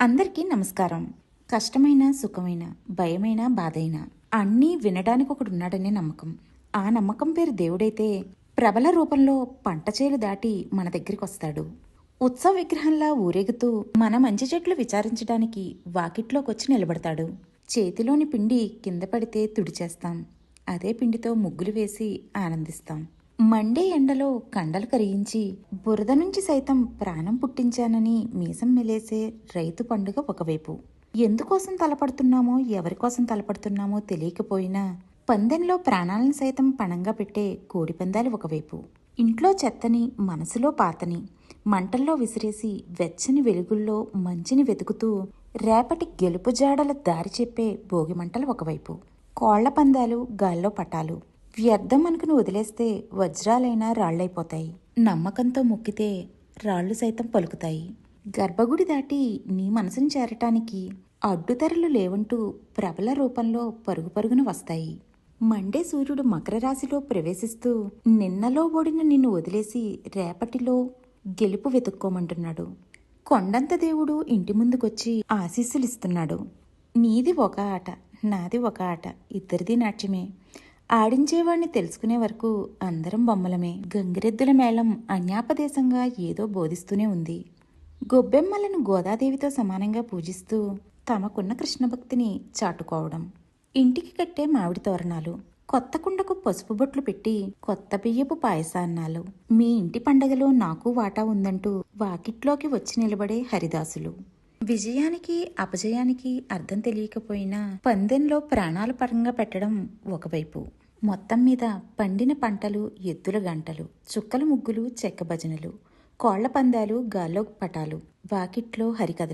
అందరికీ నమస్కారం. కష్టమైన, సుఖమైన, భయమైన, బాధైన అన్నీ వినడానికి ఒకడున్నాడనే నమ్మకం. ఆ నమ్మకం పేరు దేవుడైతే ప్రబల రూపంలో పంట చేలు దాటి మన దగ్గరికొస్తాడు. ఉత్సవ విగ్రహంలా ఊరేగుతూ మన మంచి చెట్లు విచారించడానికి వాకిట్లోకొచ్చి నిలబడతాడు. చేతిలోని పిండి కింద పడితే తుడిచేస్తాం. అదే పిండితో ముగ్గులు వేసి ఆనందిస్తాం. మండే ఎండలో కండలు కరిగించి బురద నుంచి సైతం ప్రాణం పుట్టించానని మీసం మెలేసే రైతు పండుగ ఒకవైపు. ఎందుకోసం తలపడుతున్నామో ఎవరికోసం తలపడుతున్నామో తెలియకపోయినా పందెంలో ప్రాణాలను సైతం పణంగా పెట్టే కోడిపందాలు ఒకవైపు. ఇంట్లో చెత్తని, మనసులో పాతని మంటల్లో విసిరేసి వెచ్చని వెలుగుల్లో మంచిని వెతుకుతూ రేపటి గెలుపు జాడల దారి చెప్పే భోగిమంటలు ఒకవైపు. కోళ్ల పందాలు, గాల్లో పటాలు వ్యర్థం అనుకుని వదిలేస్తే వజ్రాలైనా రాళ్లైపోతాయి. నమ్మకంతో మొక్కితే రాళ్లు సైతం పలుకుతాయి. గర్భగుడి దాటి నీ మనసును చేరటానికి అడ్డుతెరలు లేవంటూ ప్రబల రూపంలో పరుగు పరుగున వస్తాయి. మండే సూర్యుడు మకర రాశిలో ప్రవేశిస్తూ నిన్నలో ఓడిన నిన్ను వదిలేసి రేపటిలో గెలుపు వెతుక్కోమంటున్నాడు. కొండంత దేవుడు ఇంటి ముందుకొచ్చి ఆశీస్సులిస్తున్నాడు. నీది ఒక ఆట, నాది ఒక ఆట, ఇద్దరిది నాట్యమే. ఆడించేవాణ్ణి తెలుసుకునే వరకు అందరం బొమ్మలమే. గంగిరెద్దుల మేళం అన్యాపదేశంగా ఏదో బోధిస్తూనే ఉంది. గొబ్బెమ్మలను గోదాదేవితో సమానంగా పూజిస్తూ తమకున్న కృష్ణభక్తిని చాటుకోవడం. ఇంటికి కట్టే మామిడి తోరణాలు, కొత్త కుండకు పసుపు బొట్లు పెట్టి కొత్త బియ్యపు పాయసాన్నాలు, మీ ఇంటి పండగలో నాకు వాటా ఉందంటూ వాకిట్లోకి వచ్చి నిలబడే హరిదాసులు. విజయానికి అపజయానికి అర్థం తెలియకపోయినా పందెంలో ప్రాణాలు పరంగా పెట్టడం ఒకవైపు. మొత్తం మీద పండిన పంటలు, ఎద్దుల గంటలు, చుక్కల ముగ్గులు, చెక్క భజనలు, కోళ్ల పందాలు, గాల్లో పటాలు, వాకిట్లో హరికథ.